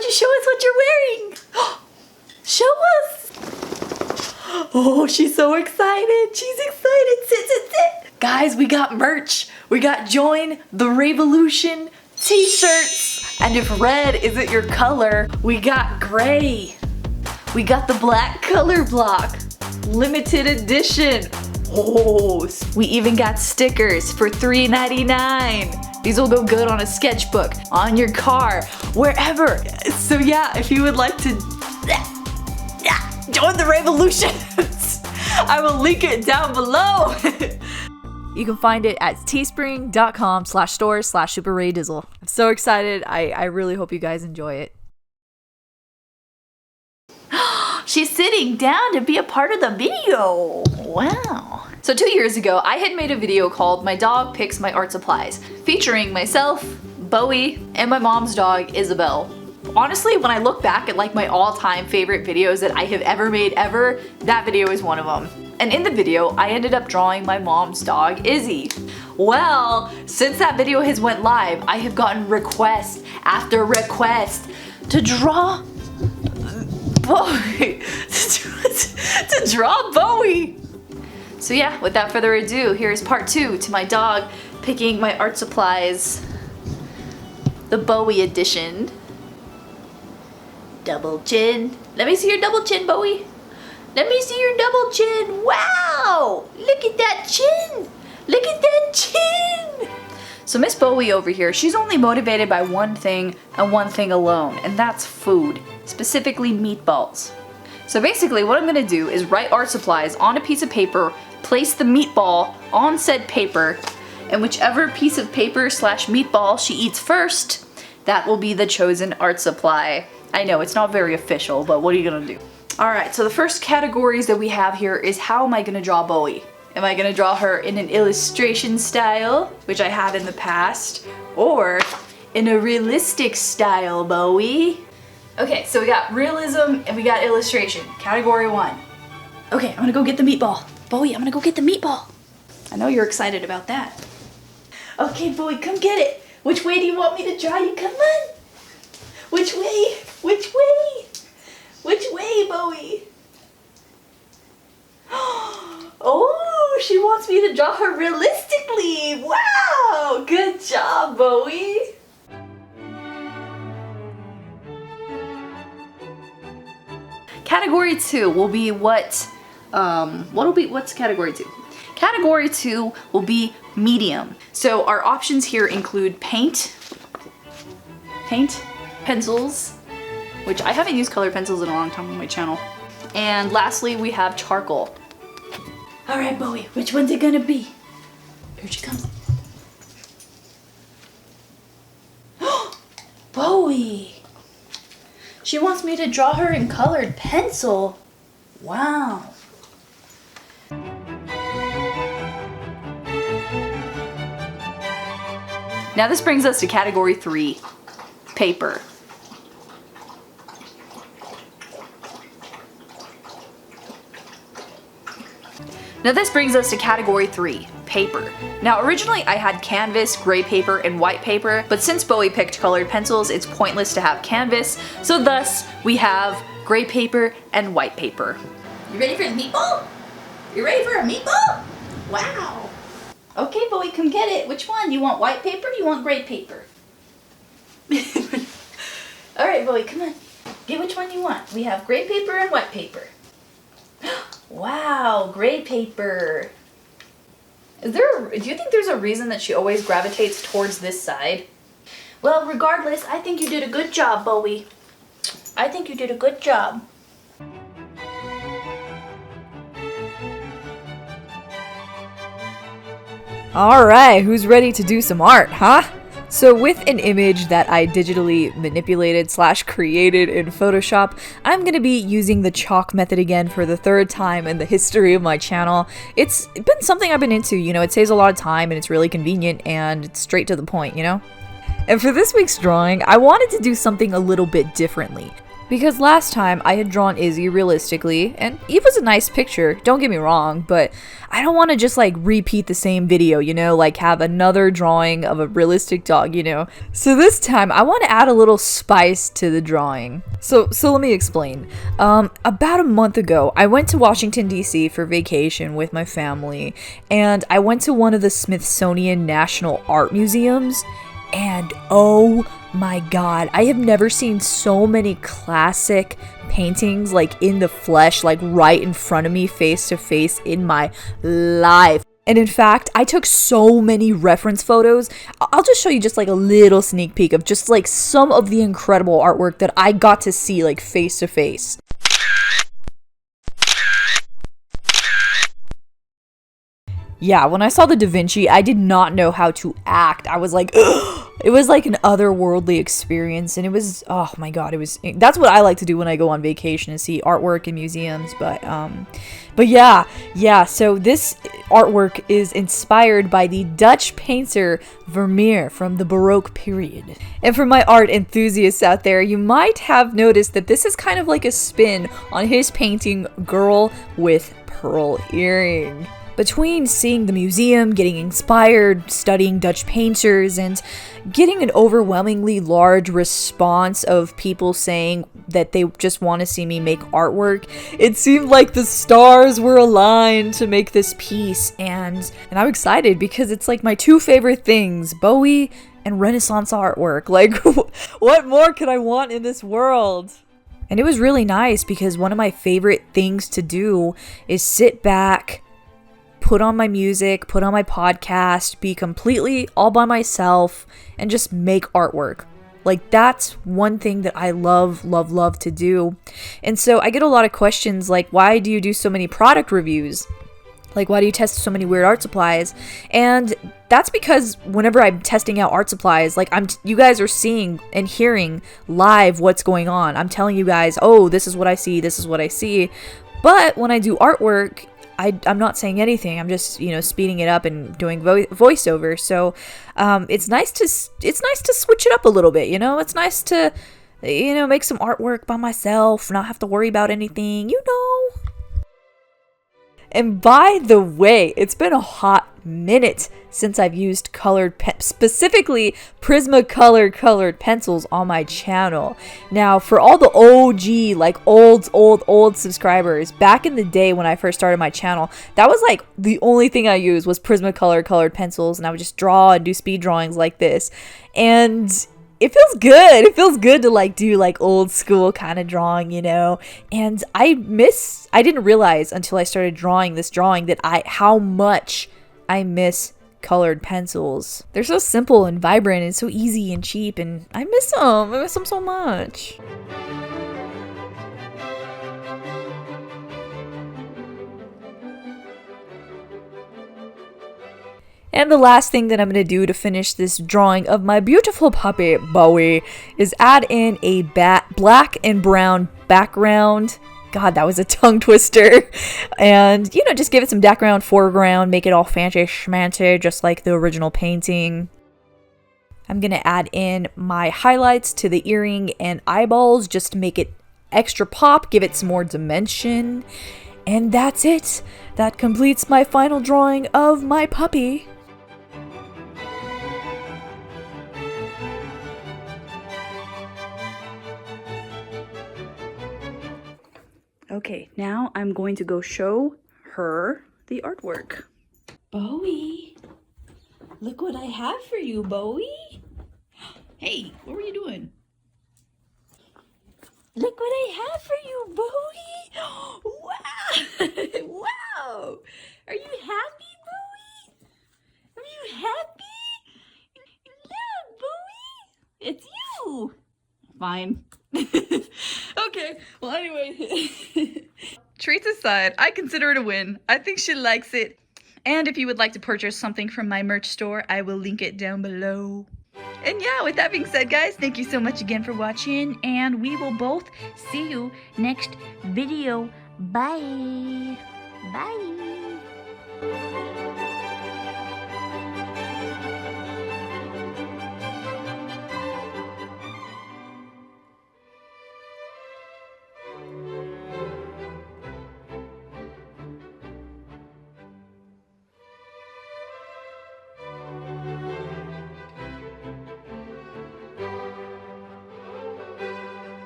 you show us what you're wearing? Show us. Oh, she's so excited. She's excited. Sit. Guys, we got merch. We got Join the Revolution t-shirts. And if red isn't your color, we got gray. We got the black color block. Limited edition. Oh, we even got stickers for $3.99. These will go good on a sketchbook, on your car, wherever. So yeah, if you would like to join the revolution, I will link it down below. You can find it at teespring.com/store/SuperRaeDizzle. I'm so excited. I really hope you guys enjoy it. She's sitting down to be a part of the video. Wow. So 2 years ago, I had made a video called My Dog Picks My Art Supplies, featuring myself, Bowie, and my mom's dog, Isabel. Honestly, when I look back at like my all-time favorite videos that I have ever made ever, that video is one of them. And in the video, I ended up drawing my mom's dog, Izzy. Well, since that video has went live, I have gotten request after request to draw Bowie. to draw Bowie. So yeah, without further ado, here's part 2 to my dog picking my art supplies. The Bowie edition. Double chin. Let me see your double chin, Bowie. Let me see your double chin. Wow! Look at that chin. Look at that chin. So Miss Bowie over here, she's only motivated by one thing and one thing alone, and that's food, specifically meatballs. So basically what I'm gonna do is write art supplies on a piece of paper, place the meatball on said paper, and whichever piece of paper / meatball she eats first, that will be the chosen art supply. I know, it's not very official, but what are you gonna do? Alright, so the first categories that we have here is how am I gonna draw Bowie? Am I gonna draw her in an illustration style, which I have in the past, or in a realistic style, Bowie? Okay, so we got realism and we got illustration. Category 1. Okay, I'm gonna go get the meatball. Bowie, I'm gonna go get the meatball. I know you're excited about that. Okay, Bowie, come get it. Which way do you want me to draw you? Come on. Which way? Which way? Which way, Bowie? Oh, she wants me to draw her realistically. Wow, good job, Bowie. Category 2 will be what's category 2? Category 2 will be medium. So our options here include paint, pencils, which I haven't used colored pencils in a long time on my channel. And lastly, we have charcoal. All right, Bowie, which one's it gonna be? Here she comes. Bowie! She wants me to draw her in colored pencil. Wow. Now this brings us to category 3, paper. Now this brings us to category 3, paper. Now originally I had canvas, gray paper, and white paper, but since Bowie picked colored pencils, it's pointless to have canvas, so thus we have gray paper and white paper. You ready for a meatball? You ready for a meatball? Wow. Okay, Bowie, come get it. Which one? You want white paper or you want gray paper? Alright, Bowie, come on. Get which one you want. We have gray paper and white paper. Wow, gray paper. Do you think there's a reason that she always gravitates towards this side? Well, regardless, I think you did a good job, Bowie. I think you did a good job. Alright, who's ready to do some art, huh? So with an image that I digitally manipulated / created in Photoshop, I'm gonna be using the chalk method again for the 3rd time in the history of my channel. It's been something I've been into, you know, it saves a lot of time and it's really convenient and it's straight to the point, you know? And for this week's drawing, I wanted to do something a little bit differently. Because last time I had drawn Izzy realistically, and Eve was a nice picture, don't get me wrong, but I don't want to just like repeat the same video, you know, like have another drawing of a realistic dog, you know. So this time I want to add a little spice to the drawing. So let me explain. About a month ago, I went to Washington, D.C. for vacation with my family, and I went to one of the Smithsonian National Art Museums, and oh my god, I have never seen so many classic paintings like in the flesh, like right in front of me, face to face in my life. And in fact, I took so many reference photos. I'll just show you just like a little sneak peek of just like some of the incredible artwork that I got to see like face to face. Yeah, when I saw the Da Vinci, I did not know how to act. I was like, ugh. It was like an otherworldly experience, and it was, oh my god, that's what I like to do when I go on vacation, is see artwork in museums, but yeah, so this artwork is inspired by the Dutch painter Vermeer from the Baroque period. And for my art enthusiasts out there, you might have noticed that this is kind of like a spin on his painting Girl with Pearl Earring. Between seeing the museum, getting inspired, studying Dutch painters, and getting an overwhelmingly large response of people saying that they just want to see me make artwork, it seemed like the stars were aligned to make this piece, and I'm excited because it's like my two favorite things, Bowie and Renaissance artwork. Like, what more could I want in this world? And it was really nice because one of my favorite things to do is sit back, put on my music, put on my podcast, be completely all by myself, and just make artwork. Like, that's one thing that I love to do. And so I get a lot of questions like, why do you do so many product reviews? Like, why do you test so many weird art supplies? And that's because whenever I'm testing out art supplies, like you guys are seeing and hearing live what's going on. I'm telling you guys, oh, this is what I see, this is what I see. But when I do artwork, I'm not saying anything. I'm just, you know, speeding it up and doing voiceover. So it's nice to switch it up a little bit. You know, it's nice to, you know, make some artwork by myself, not have to worry about anything. You know. And by the way, it's been a hot minute since I've used specifically Prismacolor colored pencils on my channel. Now, for all the OG, like old subscribers, back in the day when I first started my channel, that was like the only thing I used was Prismacolor colored pencils, and I would just draw and do speed drawings like this. And it feels good. It feels good to like do like old school kind of drawing, you know. And I didn't realize until I started drawing this drawing that how much I miss colored pencils. They're so simple and vibrant and so easy and cheap, and I miss them. I miss them so much. And the last thing that I'm going to do to finish this drawing of my beautiful puppy, Bowie, is add in a black and brown background. God, that was a tongue twister. And, you know, just give it some background, foreground, make it all fancy schmancy, just like the original painting. I'm going to add in my highlights to the earring and eyeballs just to make it extra pop, give it some more dimension. And that's it. That completes my final drawing of my puppy. Okay, now I'm going to go show her the artwork. Bowie, look what I have for you, Bowie. Hey, what were you doing? Look what I have for you, Bowie. Wow! Wow! Are you happy, Bowie? Are you happy? Look, Bowie! It's you! Fine. Okay, well anyway. Treats aside, I consider it a win. I think she likes it. And if you would like to purchase something from my merch store, I will link it down below. And yeah, with that being said, guys, thank you so much again for watching, and we will both see you next video. Bye. Bye.